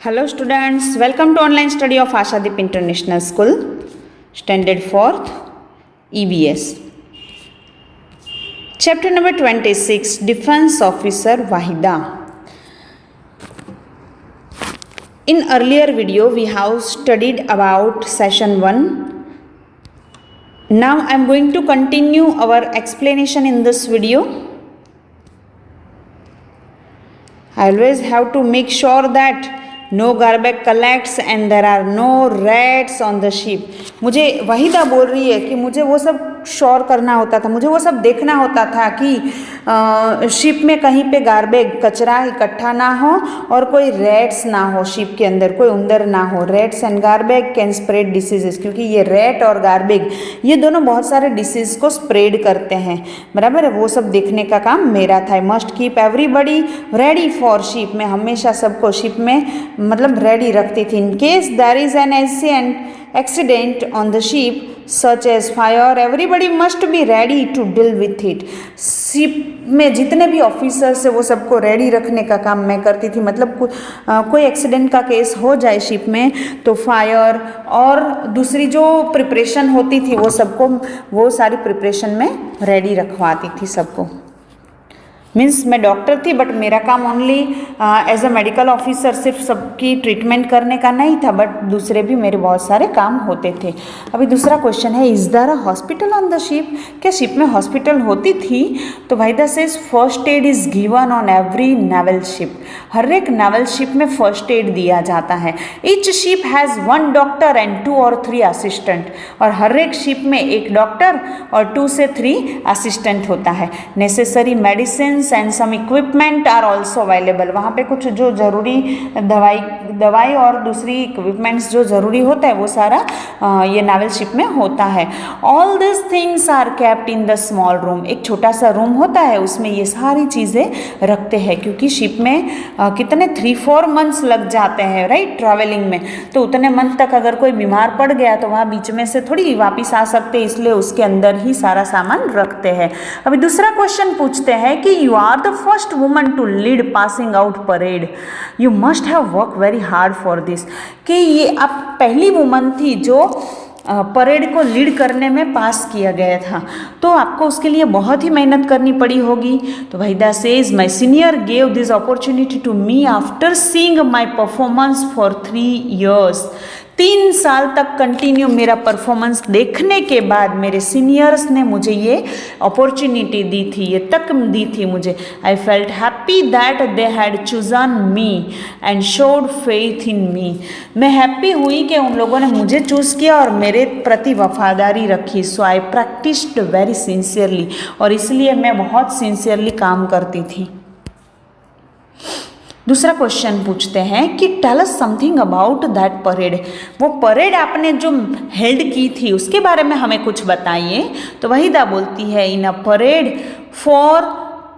Hello students, welcome to online study of Ashadeep International School, Standard 4th, EVS. Chapter number 26, Defense Officer Wahida. In earlier video, we have studied about session 1. Now I am going to continue our explanation in this video. I always have to make sure that no garbage collects and there are no rats on the ship. मुझे वहीदा बोल रही है कि मुझे वो सब sure करना होता था, मुझे वो सब देखना होता था कि शिप में कहीं पे गार्बेज कचरा इकट्ठा ना हो और कोई रेट्स ना हो, शिप के अंदर कोई उंदर ना हो. Rates and garbage can spread diseases, क्योंकि ये रेट और गार्बेज ये दोनों बहुत सारे डिसीज को स्प्रेड करते हैं. बराबर है, वो सब देखने का काम मेरा था. I must keep everybody ready for ship. मैं हमेशा सबको शिप में मतलब रेडी रखती थी. In case there is an accident on the ship such as fire, everybody must be ready to deal with it. Ship में जितने भी ऑफिसर्स है वो सबको रेडी रखने का काम मैं करती थी. मतलब कोई एक्सीडेंट का केस हो जाए शिप में तो फायर और दूसरी जो प्रिपरेशन होती थी वो सबको, वो सारी प्रिपरेशन में रेडी रखवाती थी सबको. मीन्स मैं डॉक्टर थी बट मेरा काम only as a medical officer सिर्फ सबकी ट्रीटमेंट करने का नहीं था, बट दूसरे भी मेरे बहुत सारे काम होते थे. अभी दूसरा क्वेश्चन है, is there a hospital on the ship? क्या शिप में हॉस्पिटल होती थी? तो Waheeda says first aid is given on every naval ship. हर एक नेवल शिप में फर्स्ट एड दिया जाता है. Each ship has 1 doctor and 2 और 3 असिस्टेंट. और हर एक शिप में 1 डॉक्टर और 2 से 3 असिस्टेंट होता है. Necessary medicine and some equipment are also available. वहाँ पे कुछ जो जरूरी दवाई और दूसरी इक्विपमेंट्स जो जरूरी होता है वो सारा ये नावल शिप में होता है. All this things are kept in the small room. एक छोटा सा रूम होता है, उसमें ये सारी चीज़ें रखते हैं, क्योंकि शिप में कितने 3-4 मंथ्स लग जाते हैं राइट ट्रैवलिंग में. तो उतने मंथ तक अगर कोई बीमार पड़ गया तो वहाँ बीच में से थोड़ी वापिस आ सकते, इसलिए उसके अंदर ही सारा सामान रखते हैं. अभी दूसरा क्वेश्चन पूछते हैं कि you are the first woman to lead passing out parade. You must have worked very hard for this. कि ये आप पहली वुमन थी जो परेड को लीड करने में पास किया गया था, तो आपको उसके लिए बहुत ही मेहनत करनी पड़ी होगी. तो Waheeda says my senior gave this opportunity to me after seeing my performance for 3 years. 3 साल तक कंटिन्यू मेरा परफॉर्मेंस देखने के बाद मेरे सीनियर्स ने मुझे ये अपॉर्चुनिटी दी थी, ये तक दी थी मुझे. I felt happy that they had chosen me and showed faith in me. मैं हैप्पी हुई कि उन लोगों ने मुझे चूज़ किया और मेरे प्रति वफादारी रखी. सो आई प्रैक्टिस्ड वेरी सिंसियरली, और इसलिए मैं बहुत सिंसियरली काम करती थी. दूसरा क्वेश्चन पूछते हैं कि tell us something about that parade. वो परेड आपने जो हेल्ड की थी उसके बारे में हमें कुछ बताइए. तो वहीदा बोलती है, in a parade 4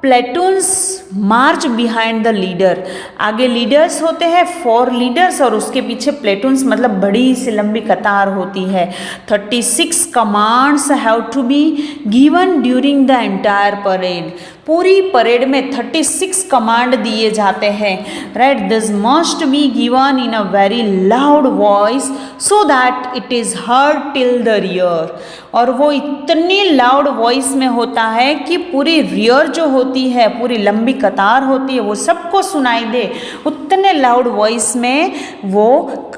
platoons march behind the leader. आगे लीडर्स होते हैं 4 लीडर्स और उसके पीछे प्लेटून्स मतलब बड़ी सी लंबी कतार होती है. 36 commands have to be given during the entire parade. पूरी परेड में 36 कमांड दिए जाते हैं right. This must be given in a very loud voice so that it is heard till the rear. और वो इतनी लाउड वॉइस में होता है कि पूरी रियर जो होती है, पूरी लंबी कतार होती है, वो सबको सुनाई दे. उतने लाउड वॉइस में वो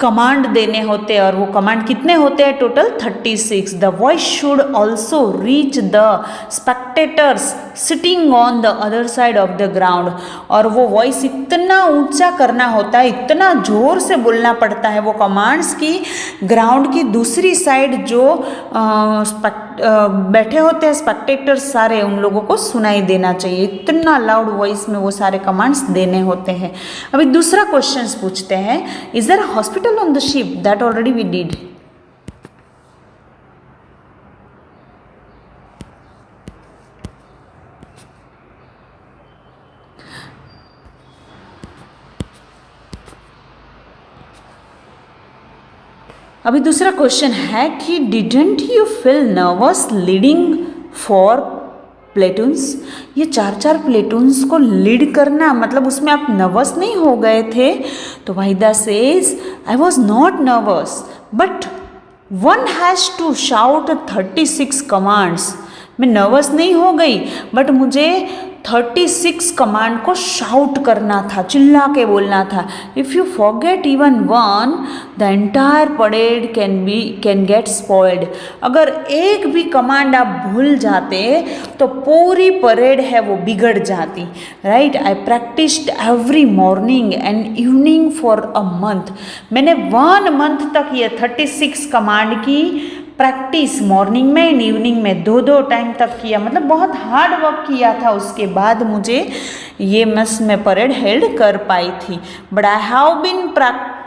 कमांड देने होते हैं. और वो कमांड कितने होते हैं? Total 36. The voice should also reach the spectators sitting on the other side of the ground. और वो वॉइस इतना ऊंचा करना होता है, इतना जोर से बोलना पड़ता है वो कमांड्स की ग्राउंड की दूसरी साइड जो बैठे होते हैं स्पेक्टेटर्स सारे, उन लोगों को सुनाई देना चाहिए. इतना लाउड वॉइस में वो सारे कमांड्स देने होते हैं. अभी दूसरा क्वेश्चन पूछते हैं, is there a hospital on the ship? That already we did. अभी दूसरा क्वेश्चन है कि didn't you feel nervous leading four platoons, ये 4-4 प्लेटून्स को लीड करना, मतलब उसमें आप नर्वस नहीं हो गए थे? तो Waheeda says, I was not nervous but one has to shout 36 commands. मैं नर्वस नहीं हो गई बट मुझे 36 कमांड को शाउट करना था, चिल्ला के बोलना था। If you forget even one, the entire parade can get spoiled. अगर एक भी कमांड आप भूल जाते तो पूरी परेड है वो बिगड़ जाती, right. I practised every morning and evening for a month. मैंने 1 मंथ तक ये 36 कमांड की प्रैक्टिस मॉर्निंग में एंड इवनिंग में 2-2 टाइम तक किया, मतलब बहुत हार्ड वर्क किया था। उसके बाद मुझे ये मैं परेड हेल्ड कर पाई थी। But I have been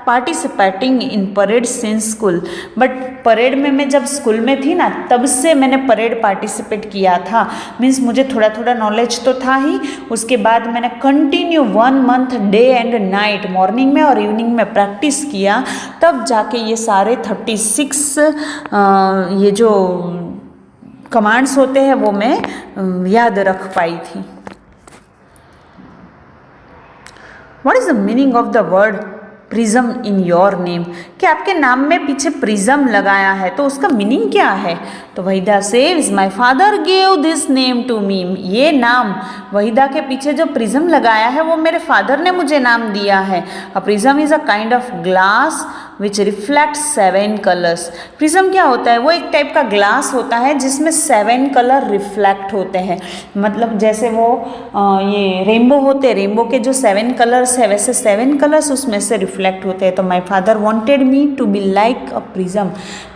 participating in parade since school. But parade में मैं जब स्कूल में थी ना, तब से मैंने परेड पार्टिसिपेट किया था। मीन्स मुझे थोड़ा थोड़ा नॉलेज तो था ही। उसके बाद मैंने continue 1 month day and night morning में और इवनिंग में प्रैक्टिस किया, तब जाके ये सारे 36 ये जो कमांड्स होते हैं वो मैं याद रख पाई थी। What is the meaning of the word prism in your name? कि आपके नाम में पीछे प्रिज्म लगाया है तो उसका मीनिंग क्या है? तो Waheeda says, my father gave this name to me. ये नाम वहीदा के पीछे जो प्रिज्म लगाया है वो मेरे फादर ने मुझे नाम दिया है। A prism is a kind of glass which reflects 7 colours. Prism क्या होता है? वो एक टाइप का ग्लास होता है जिसमें 7 कलर रिफ्लेक्ट होते हैं। मतलब जैसे वो ये रेनबो होते हैं, रेनबो के जो 7 कलर्स है वैसे 7 कलर्स उसमें से रिफ्लेक्ट होते हैं। तो my father wanted me to be like a prism.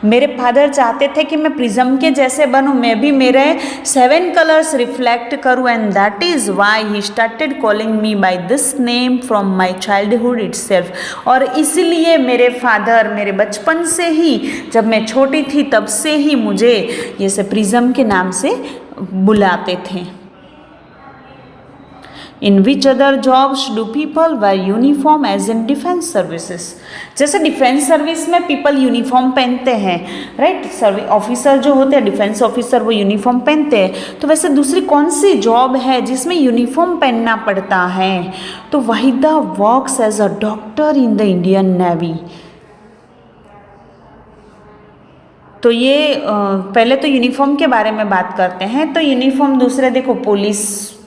मेरे फादर चाहते थे कि मैं प्रिज्म के जैसे बनूं, मैं भी मेरे 7 कलर्स रिफ्लेक्ट करूं, and that is why he started calling me by this name from my childhood itself. और इसलिए मेरे फादर मेरे बचपन से ही, जब मैं छोटी थी तब से ही मुझे ये से प्रिज्म के नाम से बुलाते थे। In which other jobs do people wear uniform as in defence services? जैसे डिफेंस सर्विस में पीपल यूनिफॉर्म पहनते हैं, राइट। ऑफिसर जो होते हैं डिफेंस ऑफिसर वो यूनिफॉर्म पहनते हैं। तो वैसे दूसरी कौन सी जॉब है जिसमें यूनिफॉर्म पहनना पड़ता है? तो Waheeda works as a doctor in the Indian navy. तो ये पहले तो यूनिफॉर्म के बारे में बात करते हैं। तो यूनिफॉर्म दूसरे देखो,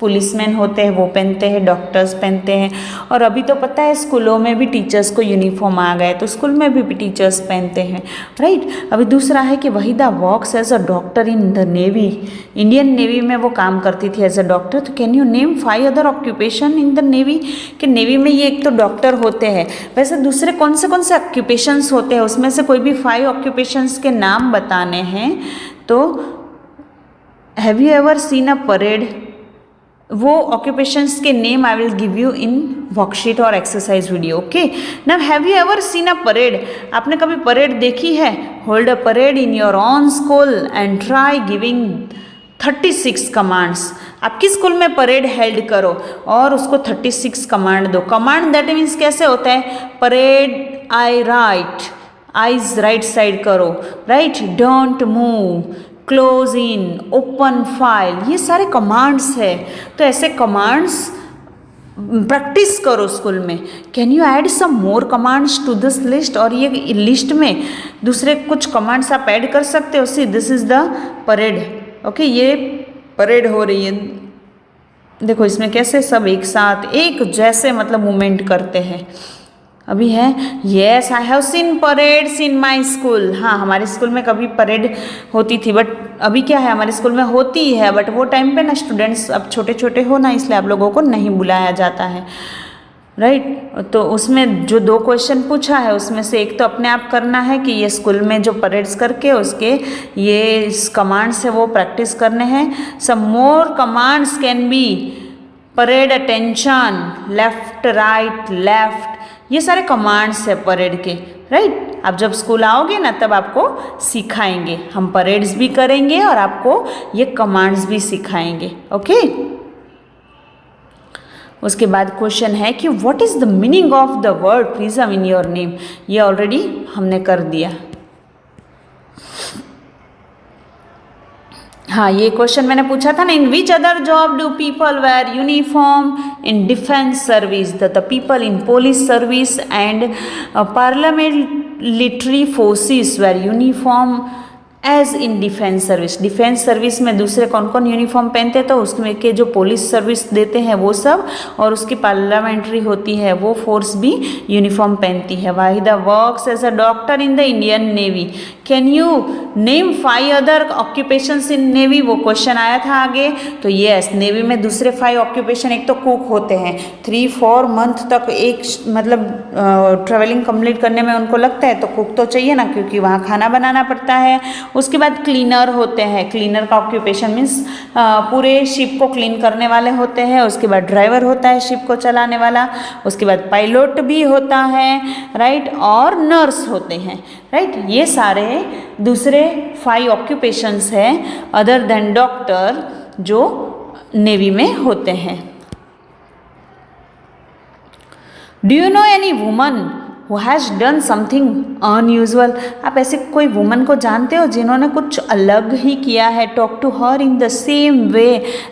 पुलिसमैन होते हैं वो पहनते हैं, डॉक्टर्स पहनते हैं, और अभी तो पता है स्कूलों में भी टीचर्स को यूनिफॉर्म आ गए तो स्कूल में भी टीचर्स पहनते हैं, राइट। अभी दूसरा है कि Waheeda works as a doctor in the navy. Indian navy में वो काम करती थी एज अ डॉक्टर। तो can you name 5 other occupation in the navy? कि नेवी में ये एक तो डॉक्टर होते हैं, वैसे दूसरे कौन से ऑक्यूपेशंस होते हैं? उसमें से कोई भी 5 ऑक्यूपेशंस के नाम बताने हैं। तो have you ever seen a parade? वो ऑक्यूपेशंस के name I will give you in worksheet और exercise video, okay. Now have you ever seen a parade? आपने कभी परेड देखी है? Hold a parade in your own school and try giving 36 commands. आपकी school में parade held करो और उसको 36 कमांड दो। कमांड दैट मीन्स कैसे होता है? Parade eye right, eyes right side करो, right, don't move, close in, open file, ये सारे कमांड्स है। तो ऐसे कमांड्स प्रैक्टिस करो स्कूल में। Can you add some more commands to this list? और ये लिस्ट में दूसरे कुछ कमांड्स आप ऐड कर सकते हो। See this is the parade, okay. ये परेड हो रही है, देखो इसमें कैसे सब एक साथ एक जैसे मतलब मूवमेंट करते हैं। अभी है yes I have seen parades in my school. हाँ, हमारे स्कूल में कभी परेड होती थी, बट अभी क्या है हमारे स्कूल में होती है, बट वो टाइम पे ना स्टूडेंट्स अब छोटे छोटे हो ना, इसलिए आप लोगों को नहीं बुलाया जाता है, राइट। तो उसमें जो 2 क्वेश्चन पूछा है उसमें से एक तो अपने आप करना है कि ये स्कूल में जो परेड्स करके उसके ये कमांड्स है वो प्रैक्टिस करने हैं। Some more commands can be parade attention, left right left, ये सारे कमांड्स है परेड के, राइट। आप जब स्कूल आओगे ना तब आपको सिखाएंगे, हम परेड्स भी करेंगे और आपको ये कमांड्स भी सिखाएंगे, ओके। उसके बाद क्वेश्चन है कि what is the meaning of the word prism in your name? ये ऑलरेडी हमने कर दिया। हाँ, ये क्वेश्चन मैंने पूछा था ना, in which other job do people wear uniform? In defence service, the people in police service and parliamentary forces wear uniform as in defence service. Defence service में दूसरे कौन कौन यूनिफॉर्म पहनते हैं? तो उसमें के जो पुलिस सर्विस देते हैं वो सब, और उसकी पार्लियामेंट्री होती है वो फोर्स भी यूनिफॉर्म पहनती है। Waheeda works as a doctor in the Indian navy. Can you name 5 other occupations in navy? वो क्वेश्चन आया था आगे। तो यस, नेवी में दूसरे 5 ऑक्यूपेशन, एक तो कुक होते हैं, 3-4 मंथ तक एक मतलब ट्रेवलिंग कंप्लीट करने में उनको लगता है, तो कुक तो चाहिए ना, क्योंकि वहाँ खाना बनाना पड़ता है। उसके बाद क्लीनर होते हैं, क्लीनर का ऑक्यूपेशन मीन्स पूरे शिप को क्लीन करने वाले होते हैं। उसके बाद ड्राइवर होता है शिप को चलाने वाला, उसके बाद पायलट भी होता है, राइट, और नर्स होते हैं, राइट। ये सारे दूसरे 5 ऑक्यूपेशंस हैं अदर देन डॉक्टर जो नेवी में होते हैं। Do you know any woman who has done something unusual? आप ऐसे कोई वुमन को जानते हो जिन्होंने कुछ अलग ही किया है? Talk to her in the same way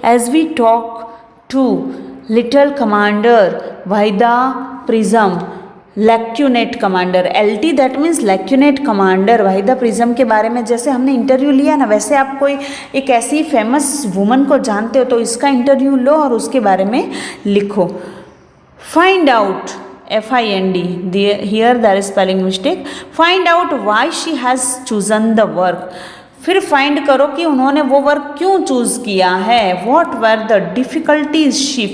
as we talk to little commander Wahida Prism, lieutenant commander, LT that means lieutenant commander Wahida Prism के बारे में जैसे हमने इंटरव्यू लिया ना, वैसे आप कोई एक ऐसी फेमस वुमन को जानते हो तो इसका इंटरव्यू लो और उसके बारे में लिखो। Find out, FIND, here there is spelling mistake. Find out why she has chosen the work. फिर फाइंड करो कि उन्होंने वो वर्क क्यों चूज किया है। What were the difficulties she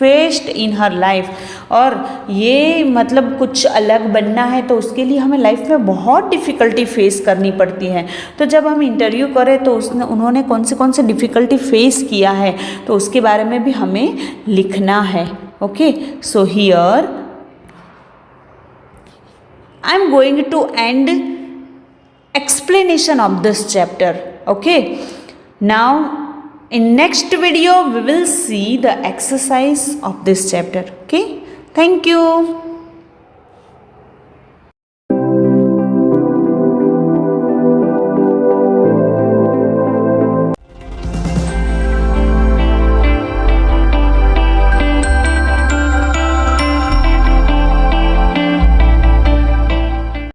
faced in her life? और ये मतलब कुछ अलग बनना है तो उसके लिए हमें लाइफ में बहुत डिफ़िकल्टी फेस करनी पड़ती है। तो जब हम इंटरव्यू करें तो उन्होंने कौन से डिफ़िकल्टी फेस किया है तो उसके बारे में भी हमें लिखना है। Okay, so here I am going to end explanation of this chapter. Okay, now in next video we will see the exercise of this chapter. Okay, thank you.